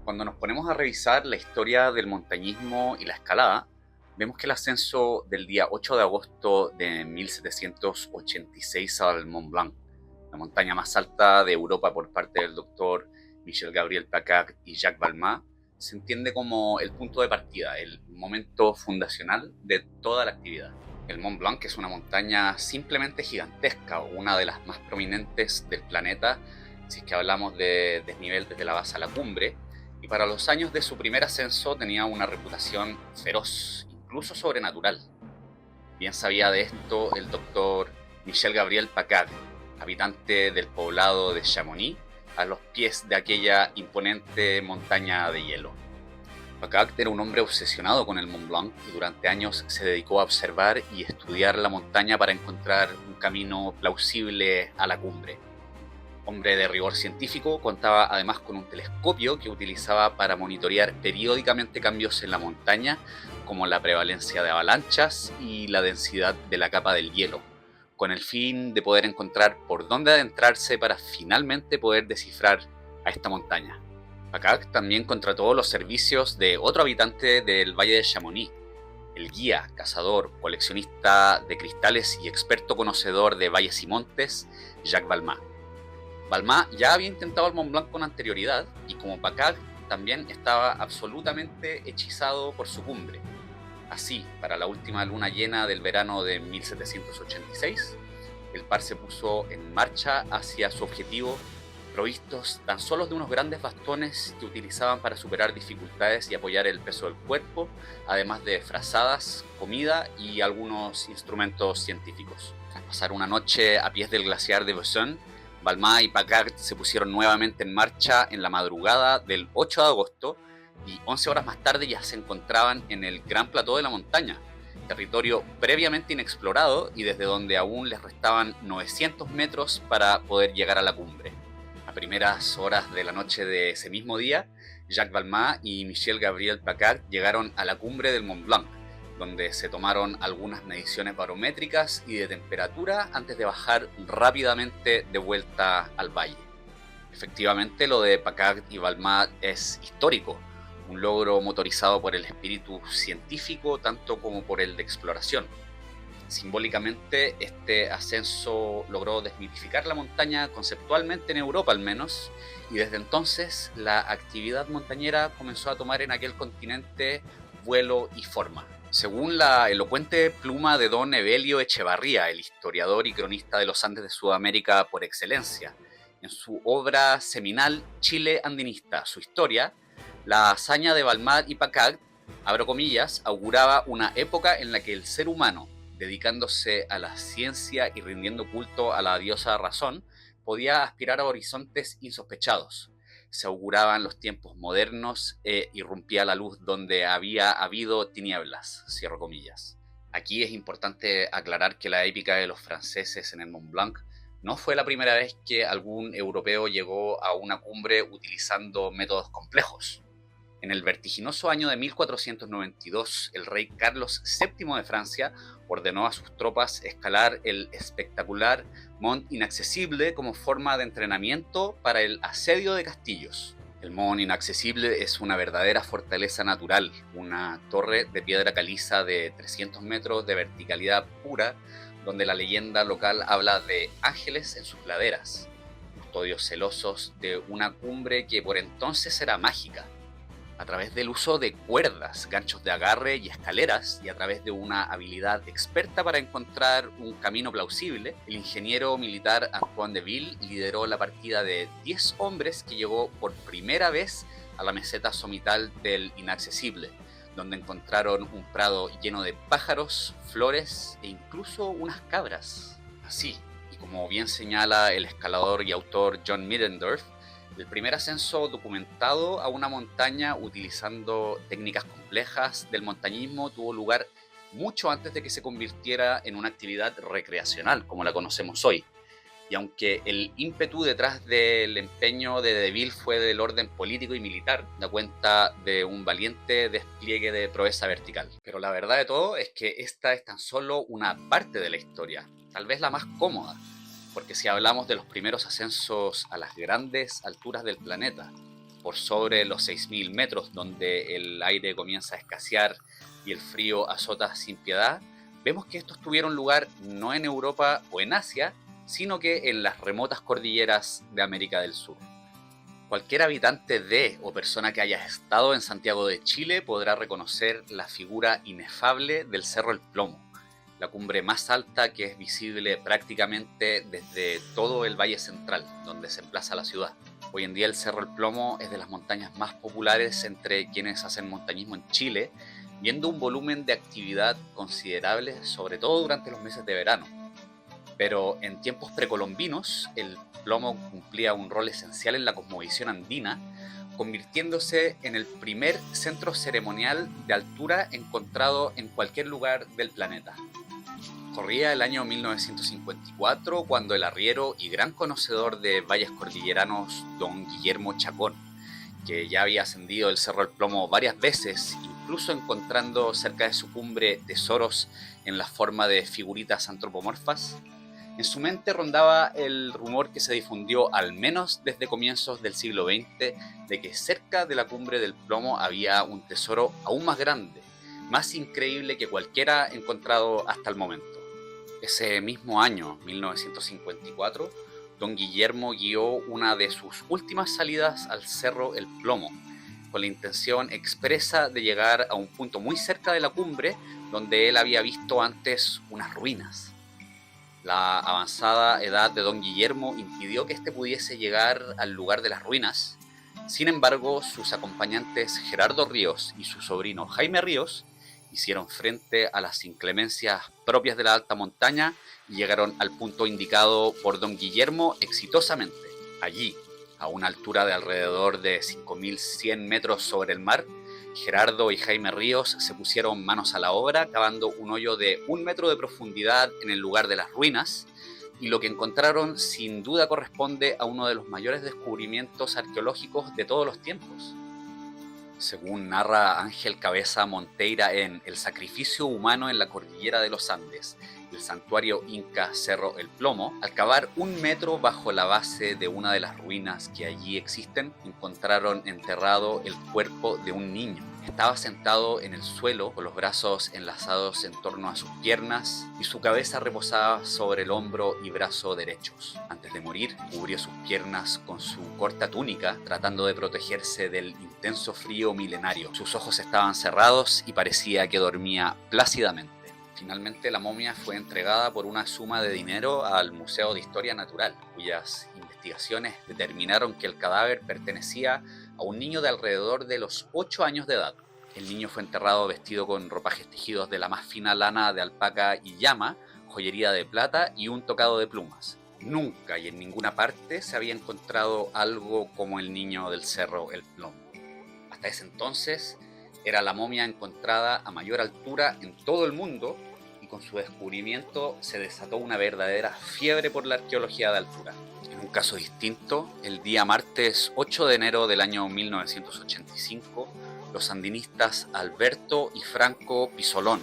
Cuando nos ponemos a revisar la historia del montañismo y la escalada, vemos que el ascenso del día 8 de agosto de 1786 al Mont Blanc, la montaña más alta de Europa por parte del doctor Michel Gabriel Paccard y Jacques Balmat, se entiende como el punto de partida, el momento fundacional de toda la actividad. El Mont Blanc es una montaña simplemente gigantesca, una de las más prominentes del planeta, si es que hablamos de desnivel desde la base a la cumbre, y para los años de su primer ascenso tenía una reputación feroz, incluso sobrenatural. Bien sabía de esto el doctor Michel Gabriel Paccard, habitante del poblado de Chamonix, a los pies de aquella imponente montaña de hielo. Paccard era un hombre obsesionado con el Mont Blanc y durante años se dedicó a observar y estudiar la montaña para encontrar un camino plausible a la cumbre. Hombre de rigor científico, contaba además con un telescopio que utilizaba para monitorear periódicamente cambios en la montaña, como la prevalencia de avalanchas y la densidad de la capa del hielo, con el fin de poder encontrar por dónde adentrarse para finalmente poder descifrar a esta montaña. Paccard también contrató los servicios de otro habitante del Valle de Chamonix, el guía, cazador, coleccionista de cristales y experto conocedor de valles y montes, Jacques Balmat. Balmat ya había intentado el Mont Blanc con anterioridad y como Paccard también estaba absolutamente hechizado por su cumbre. Así, para la última luna llena del verano de 1786, el par se puso en marcha hacia su objetivo, provistos tan solo de unos grandes bastones que utilizaban para superar dificultades y apoyar el peso del cuerpo, además de frazadas, comida y algunos instrumentos científicos. Tras pasar una noche a pies del glaciar de Besson, Balmat y Paccard se pusieron nuevamente en marcha en la madrugada del 8 de agosto y 11 horas más tarde ya se encontraban en el Gran Plató de la montaña, territorio previamente inexplorado y desde donde aún les restaban 900 metros para poder llegar a la cumbre. A primeras horas de la noche de ese mismo día, Jacques Balmat y Michel Gabriel Paccard llegaron a la cumbre del Mont Blanc, donde se tomaron algunas mediciones barométricas y de temperatura antes de bajar rápidamente de vuelta al valle. Efectivamente, lo de Paccard y Balmat es histórico, un logro motorizado por el espíritu científico tanto como por el de exploración. Simbólicamente, este ascenso logró desmitificar la montaña conceptualmente en Europa al menos, y desde entonces la actividad montañera comenzó a tomar en aquel continente vuelo y forma. Según la elocuente pluma de don Evelio Echevarría, el historiador y cronista de los Andes de Sudamérica por excelencia, en su obra seminal Chile Andinista, su historia, la hazaña de Balmat y Paccard, abro comillas, auguraba una época en la que el ser humano, dedicándose a la ciencia y rindiendo culto a la diosa razón, podía aspirar a horizontes insospechados. Se auguraban los tiempos modernos e irrumpía la luz donde había habido tinieblas, cierro comillas. Aquí es importante aclarar que la épica de los franceses en el Mont Blanc no fue la primera vez que algún europeo llegó a una cumbre utilizando métodos complejos. En el vertiginoso año de 1492, el rey Carlos VII de Francia ordenó a sus tropas escalar el espectacular Mont Inaccesible como forma de entrenamiento para el asedio de castillos. El Mont Inaccesible es una verdadera fortaleza natural, una torre de piedra caliza de 300 metros de verticalidad pura, donde la leyenda local habla de ángeles en sus laderas, custodios celosos de una cumbre que por entonces era mágica. A través del uso de cuerdas, ganchos de agarre y escaleras, y a través de una habilidad experta para encontrar un camino plausible, el ingeniero militar Antoine de Ville lideró la partida de 10 hombres que llegó por primera vez a la meseta somital del Inaccesible, donde encontraron un prado lleno de pájaros, flores e incluso unas cabras. Así, y como bien señala el escalador y autor John Middendorf, el primer ascenso documentado a una montaña utilizando técnicas complejas del montañismo tuvo lugar mucho antes de que se convirtiera en una actividad recreacional como la conocemos hoy. Y aunque el ímpetu detrás del empeño de Deville fue del orden político y militar, da cuenta de un valiente despliegue de proeza vertical. Pero la verdad de todo es que esta es tan solo una parte de la historia, tal vez la más cómoda. Porque si hablamos de los primeros ascensos a las grandes alturas del planeta, por sobre los 6.000 metros, donde el aire comienza a escasear y el frío azota sin piedad, vemos que estos tuvieron lugar no en Europa o en Asia, sino que en las remotas cordilleras de América del Sur. Cualquier habitante de o persona que haya estado en Santiago de Chile podrá reconocer la figura inefable del Cerro El Plomo, la cumbre más alta que es visible prácticamente desde todo el Valle Central, donde se emplaza la ciudad. Hoy en día el Cerro El Plomo es de las montañas más populares entre quienes hacen montañismo en Chile, viendo un volumen de actividad considerable, sobre todo durante los meses de verano. Pero en tiempos precolombinos, el plomo cumplía un rol esencial en la cosmovisión andina, convirtiéndose en el primer centro ceremonial de altura encontrado en cualquier lugar del planeta. Corría el año 1954 cuando el arriero y gran conocedor de valles cordilleranos, don Guillermo Chacón, que ya había ascendido el Cerro El Plomo varias veces, incluso encontrando cerca de su cumbre tesoros en la forma de figuritas antropomorfas, en su mente rondaba el rumor que se difundió al menos desde comienzos del siglo XX de que cerca de la cumbre del Plomo había un tesoro aún más grande, más increíble que cualquiera encontrado hasta el momento. Ese mismo año, 1954, don Guillermo guió una de sus últimas salidas al Cerro El Plomo, con la intención expresa de llegar a un punto muy cerca de la cumbre donde él había visto antes unas ruinas. La avanzada edad de don Guillermo impidió que éste pudiese llegar al lugar de las ruinas. Sin embargo, sus acompañantes Gerardo Ríos y su sobrino Jaime Ríos hicieron frente a las inclemencias propias de la alta montaña y llegaron al punto indicado por don Guillermo exitosamente. Allí, a una altura de alrededor de 5.100 metros sobre el mar, Gerardo y Jaime Ríos se pusieron manos a la obra, cavando un hoyo de 1 metro de profundidad en el lugar de las ruinas, y lo que encontraron sin duda corresponde a uno de los mayores descubrimientos arqueológicos de todos los tiempos. Según narra Ángel Cabeza Monteira en El sacrificio humano en la cordillera de los Andes, el santuario inca Cerro El Plomo, al cavar 1 metro bajo la base de una de las ruinas que allí existen, encontraron enterrado el cuerpo de un niño. Estaba sentado en el suelo con los brazos enlazados en torno a sus piernas y su cabeza reposaba sobre el hombro y brazo derechos. Antes de morir, cubrió sus piernas con su corta túnica, tratando de protegerse del intenso frío milenario. Sus ojos estaban cerrados y parecía que dormía plácidamente. Finalmente, la momia fue entregada por una suma de dinero al Museo de Historia Natural, cuyas investigaciones determinaron que el cadáver pertenecía a un niño de alrededor de los 8 años de edad. El niño fue enterrado vestido con ropajes tejidos de la más fina lana de alpaca y llama, joyería de plata y un tocado de plumas. Nunca y en ninguna parte se había encontrado algo como el niño del Cerro El Plomo. Hasta ese entonces, era la momia encontrada a mayor altura en todo el mundo, y con su descubrimiento se desató una verdadera fiebre por la arqueología de altura. En un caso distinto, el día martes 8 de enero del año 1985, los sandinistas Alberto y Franco Pisolón,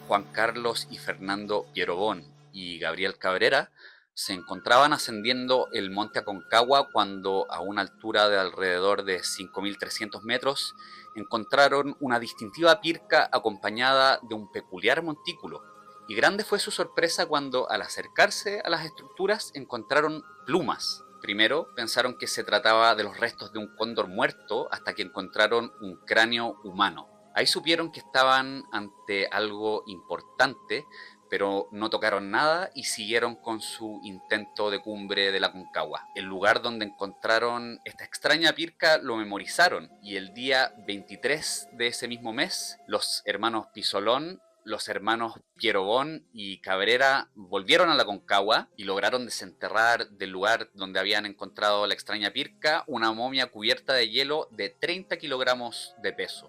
Juan Carlos y Fernando Pierobón y Gabriel Cabrera se encontraban ascendiendo el monte Aconcagua cuando, a una altura de alrededor de 5.300 metros, encontraron una distintiva pirca acompañada de un peculiar montículo. Y grande fue su sorpresa cuando, al acercarse a las estructuras, encontraron plumas. Primero pensaron que se trataba de los restos de un cóndor muerto, hasta que encontraron un cráneo humano. Ahí supieron que estaban ante algo importante, pero no tocaron nada y siguieron con su intento de cumbre de la Aconcagua. El lugar donde encontraron esta extraña pirca lo memorizaron, y el día 23 de ese mismo mes, los hermanos Pisolón, los hermanos Pierobón y Cabrera volvieron a la Aconcagua y lograron desenterrar del lugar donde habían encontrado la extraña pirca una momia cubierta de hielo de 30 kilogramos de peso.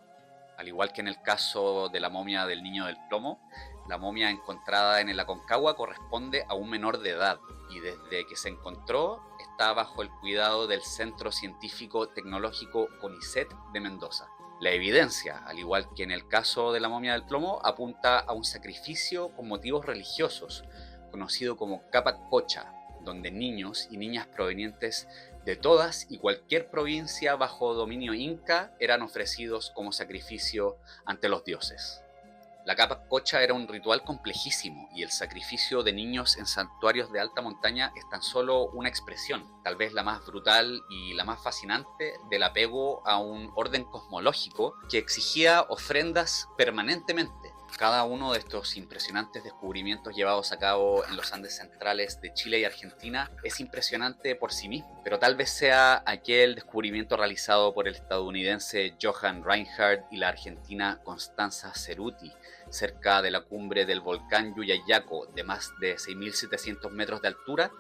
Al igual que en el caso de la momia del niño del plomo, la momia encontrada en el Aconcagua corresponde a un menor de edad, y desde que se encontró está bajo el cuidado del Centro Científico Tecnológico CONICET de Mendoza. La evidencia, al igual que en el caso de la momia del plomo, apunta a un sacrificio con motivos religiosos, conocido como Capac Pocha, donde niños y niñas provenientes de todas y cualquier provincia bajo dominio inca eran ofrecidos como sacrificio ante los dioses. La capacocha era un ritual complejísimo y el sacrificio de niños en santuarios de alta montaña es tan solo una expresión, tal vez la más brutal y la más fascinante, del apego a un orden cosmológico que exigía ofrendas permanentemente. Cada uno de estos impresionantes descubrimientos llevados a cabo en los Andes centrales de Chile y Argentina es impresionante por sí mismo, pero tal vez sea aquel descubrimiento realizado por el estadounidense Johann Reinhardt y la argentina Constanza Ceruti cerca de la cumbre del volcán Yuyayaco de más de 6.700 metros de altura,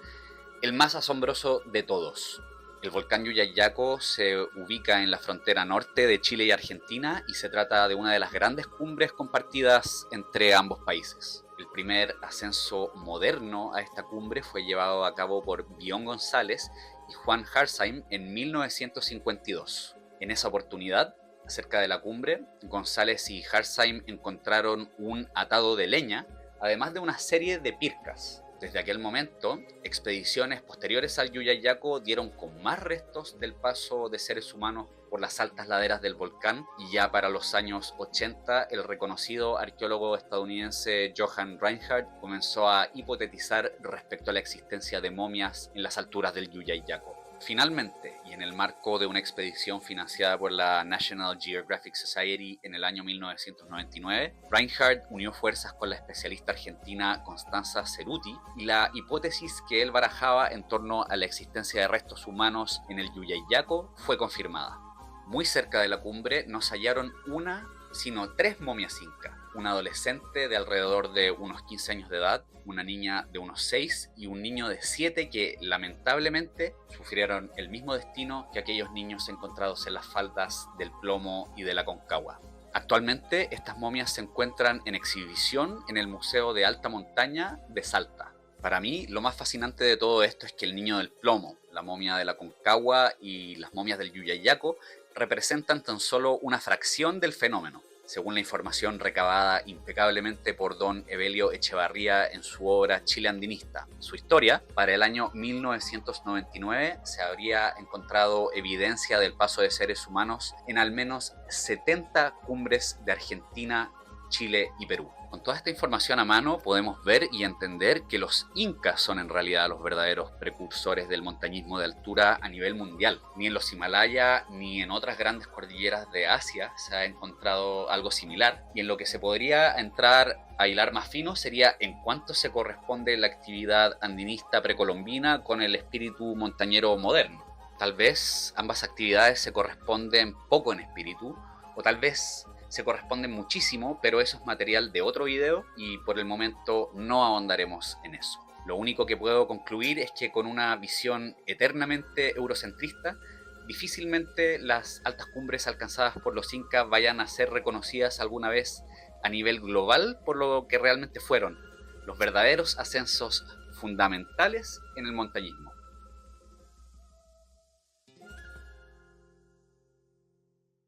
el más asombroso de todos. El volcán Yuyayaco se ubica en la frontera norte de Chile y Argentina y se trata de una de las grandes cumbres compartidas entre ambos países. El primer ascenso moderno a esta cumbre fue llevado a cabo por Bion González y Juan Harzheim en 1952. En esa oportunidad, cerca de la cumbre, González y Harzheim encontraron un atado de leña, además de una serie de pircas. Desde aquel momento, expediciones posteriores al Yuyayaco dieron con más restos del paso de seres humanos por las altas laderas del volcán, y ya para los años 80 el reconocido arqueólogo estadounidense Johann Reinhardt comenzó a hipotetizar respecto a la existencia de momias en las alturas del Yuyayaco. Finalmente, y en el marco de una expedición financiada por la National Geographic Society en el año 1999, Reinhardt unió fuerzas con la especialista argentina Constanza Ceruti y la hipótesis que él barajaba en torno a la existencia de restos humanos en el Yuyayaco fue confirmada. Muy cerca de la cumbre no se hallaron una, sino 3 momias incas, una adolescente de alrededor de unos 15 años de edad, una niña de unos 6 y un niño de 7 que lamentablemente sufrieron el mismo destino que aquellos niños encontrados en las faldas del Plomo y de la Concagua. Actualmente estas momias se encuentran en exhibición en el Museo de Alta Montaña de Salta. Para mí, lo más fascinante de todo esto es que el niño del Plomo, la momia de la Concagua y las momias del Yuyayaco representan tan solo una fracción del fenómeno, según la información recabada impecablemente por don Evelio Echevarría en su obra Chile Andinista. Su historia, para el año 1999 se habría encontrado evidencia del paso de seres humanos en al menos 70 cumbres de Argentina, Chile y Perú. Con toda esta información a mano podemos ver y entender que los incas son en realidad los verdaderos precursores del montañismo de altura a nivel mundial. Ni en los Himalaya ni en otras grandes cordilleras de Asia se ha encontrado algo similar, y en lo que se podría entrar a hilar más fino sería en cuánto se corresponde la actividad andinista precolombina con el espíritu montañero moderno. Tal vez ambas actividades se corresponden poco en espíritu, o tal vez se corresponden muchísimo, pero eso es material de otro video y por el momento no ahondaremos en eso. Lo único que puedo concluir es que con una visión eternamente eurocentrista, difícilmente las altas cumbres alcanzadas por los incas vayan a ser reconocidas alguna vez a nivel global por lo que realmente fueron, los verdaderos ascensos fundamentales en el montañismo.